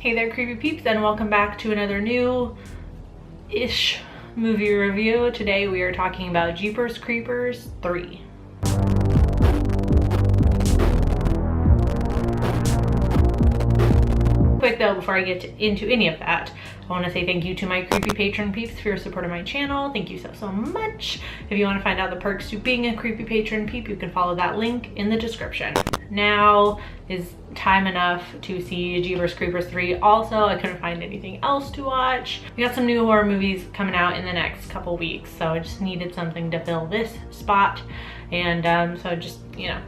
Hey there, creepy peeps, and welcome back to another new-ish movie review. Today we are talking about Jeepers Creepers 3. Quick though, before I get into any of that, I want to say thank you to my creepy patron peeps for your support of my channel. Thank you so much. If you want to find out the perks to being a creepy patron peep, you can follow that link in the description. Now is time enough to see Jeepers Creepers 3. Also, I couldn't find anything else to watch. We got some new horror movies coming out in the next couple weeks, so I just needed something to fill this spot. And so just, you know,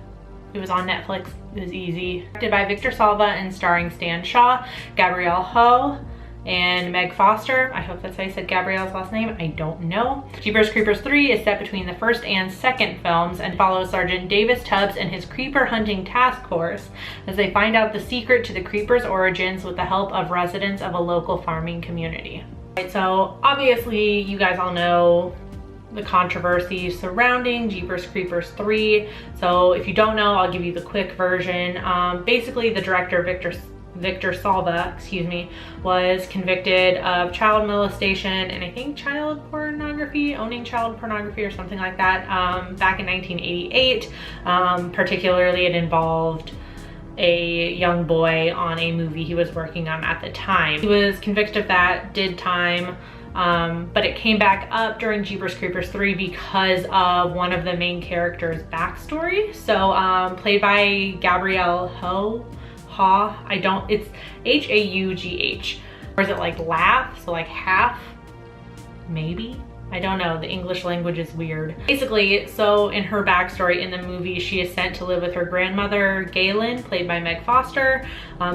it was on Netflix. It was easy. Directed by Victor Salva and starring Stan Shaw, Gabrielle Ho, and Meg Foster. I hope that's how you said Gabrielle's last name. I don't know. Jeepers Creepers 3 is set between the first and second films and follows Sergeant Davis Tubbs and his creeper hunting task force as they find out the secret to the creepers' origins with the help of residents of a local farming community. Right, so obviously you guys all know the controversy surrounding Jeepers Creepers 3. So if you don't know, I'll give you the quick version. Basically, the director, Victor Salva, excuse me, was convicted of child molestation and I think child pornography, owning child pornography or something like that, back in 1988. Particularly, it involved a young boy on a movie he was working on at the time. He was convicted of that, did time, but it came back up during Jeepers Creepers 3 because of one of the main characters' backstory. So played by Gabrielle Ho, it's H-A-U-G-H. Or is it like laugh? So like half, maybe? I don't know, the English language is weird. Basically, so in her backstory in the movie, she is sent to live with her grandmother, Galen, played by Meg Foster,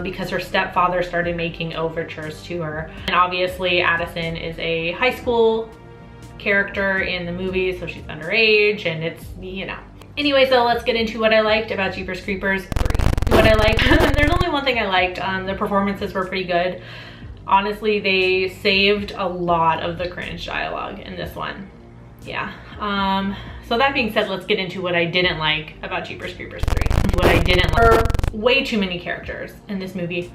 because her stepfather started making overtures to her. And obviously Addison is a high school character in the movie, so she's underage and it's, you know. Anyway, so let's get into what I liked about Jeepers Creepers 3. What I liked, there's only one thing I liked. The performances were pretty good. Honestly, they saved a lot of the cringe dialogue in this one. Yeah. So that being said, let's get into what I didn't like about Jeepers Creepers 3. What I didn't like. There were way too many characters in this movie.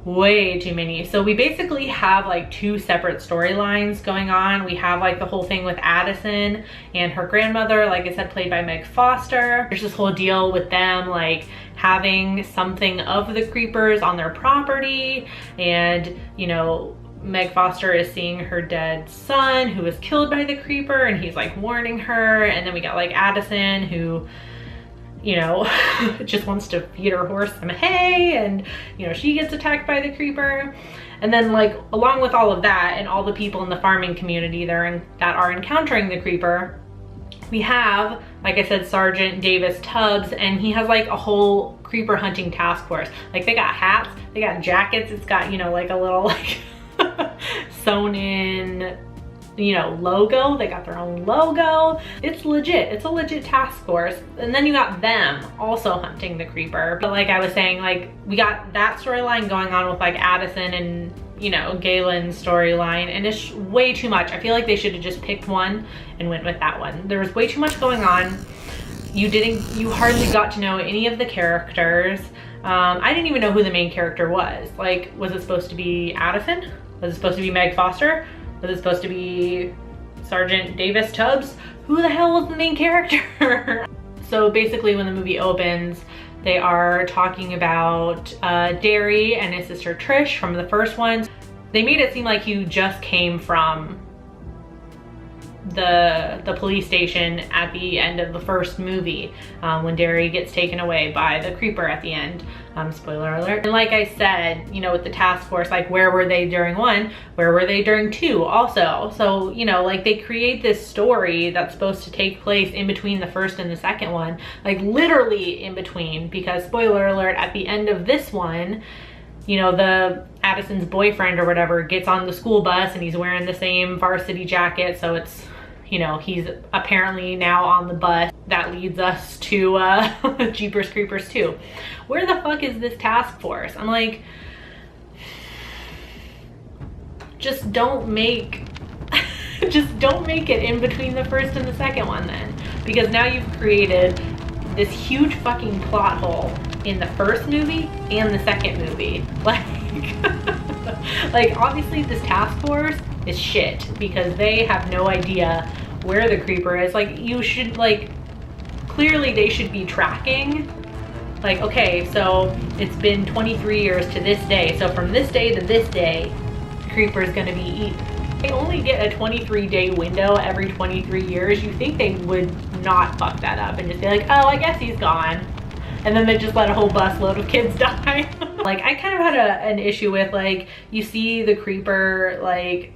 Way too many. So we basically have like two separate storylines going on. We have like the whole thing with Addison and her grandmother, like I said, played by Meg Foster. There's this whole deal with them like having something of the creepers on their property, and you know, Meg Foster is seeing her dead son who was killed by the creeper and he's like warning her. And then we got like Addison who, you know, just wants to feed her horse some hay, and you know, she gets attacked by the creeper. And then like along with all of that and all the people in the farming community that are encountering the creeper, we have, like I said, Sergeant Davis Tubbs, and he has like a whole creeper hunting task force. Like they got hats, they got jackets, it's got, you know, like a little like sewn in, you know, logo. They got their own logo. It's legit. It's a legit task force. And then you got them also hunting the creeper. But like I was saying, like we got that storyline going on with like Addison and, you know, Galen's storyline, and it's way too much. I feel like they should have just picked one and went with that one. There was way too much going on. You hardly got to know any of the characters. I didn't even know who the main character was. Like, was it supposed to be Addison? Was it supposed to be Meg Foster? Was it supposed to be Sergeant Davis Tubbs? Who the hell was the main character? So basically when the movie opens, they are talking about Derry and his sister Trish from the first one. They made it seem like you just came from the police station at the end of the first movie, when Derry gets taken away by the creeper at the end. Spoiler alert. And like I said, you know, with the task force, like where were they during 1? Where were they during 2 also? So, you know, like they create this story that's supposed to take place in between the first and the second one, like literally in between, because spoiler alert, at the end of this one, you know, the Addison's boyfriend or whatever gets on the school bus and he's wearing the same varsity jacket, so it's, you know, he's apparently now on the bus that leads us to Jeepers Creepers 2. Where the fuck is this task force? I'm like, just don't make it in between the first and the second one then, because now you've created this huge fucking plot hole in the first movie and the second movie. Like Like, obviously this task force is shit because they have no idea where the creeper is. Like, you should, like, clearly they should be tracking. Like, okay, so it's been 23 years to this day. So from this day to this day, the creeper is gonna be eaten. They only get a 23-day window every 23 years. You think they would not fuck that up and just be like, oh, I guess he's gone. And then they just let a whole busload of kids die. Like, I kind of had an issue with, like, you see the creeper, like,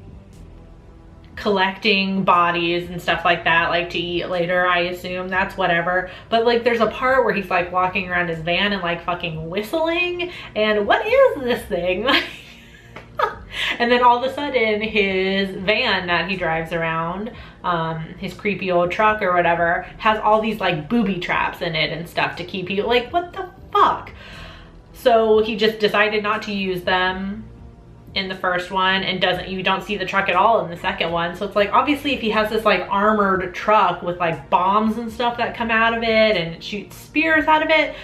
collecting bodies and stuff like that, like to eat later, I assume. That's whatever. But, like, there's a part where he's, like, walking around his van and, like, fucking whistling. And what is this thing? And then all of a sudden his van that he drives around, his creepy old truck or whatever, has all these like booby traps in it and stuff to keep you like, what the fuck? So he just decided not to use them in the first one, and you don't see the truck at all in the second one. So it's like, obviously if he has this like armored truck with like bombs and stuff that come out of it and it shoots spears out of it,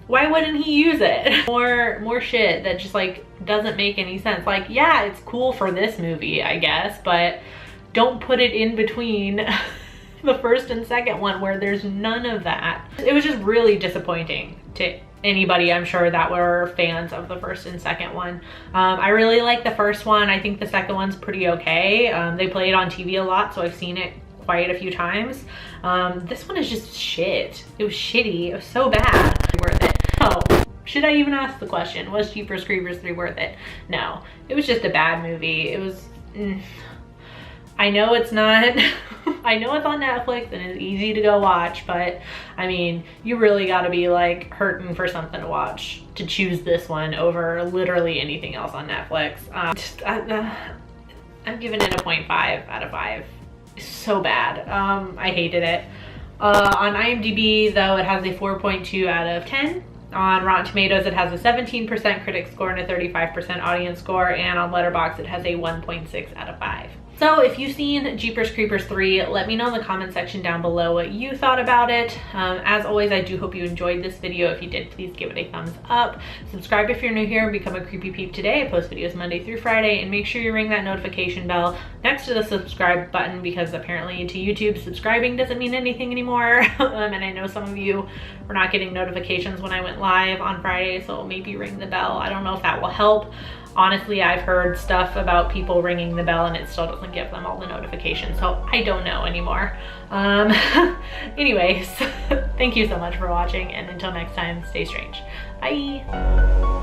why wouldn't he use it? More shit that just like doesn't make any sense. Like, yeah, it's cool for this movie, I guess, but don't put it in between the first and second one where there's none of that. It was just really disappointing to anybody, I'm sure, that were fans of the first and second one. I really like the first one. I think the second one's pretty okay. They play it on TV a lot, so I've seen it quite a few times. This one is just shit. It was shitty. It was so bad. Worth it. Oh, should I even ask the question? Was Jeepers Creepers 3 worth it? No, it was just a bad movie. It was, I know it's not, I know it's on Netflix and it's easy to go watch, but I mean, you really gotta be like hurting for something to watch to choose this one over literally anything else on Netflix. I'm giving it a 0.5 out of 5. It's so bad. I hated it. On IMDb though, it has a 4.2 out of 10. On Rotten Tomatoes, it has a 17% critic score and a 35% audience score, and on Letterboxd, it has a 1.6 out of 5. So if you've seen Jeepers Creepers 3, let me know in the comment section down below what you thought about it. As always, I do hope you enjoyed this video. If you did, please give it a thumbs up. Subscribe if you're new here and become a Creepy Peep today. I post videos Monday through Friday, and make sure you ring that notification bell next to the subscribe button, because apparently to YouTube, subscribing doesn't mean anything anymore. And I know some of you were not getting notifications when I went live on Friday, so maybe ring the bell. I don't know if that will help. Honestly, I've heard stuff about people ringing the bell and it still doesn't give them all the notifications, so I don't know anymore. Anyways, thank you so much for watching, and until next time, stay strange. Bye.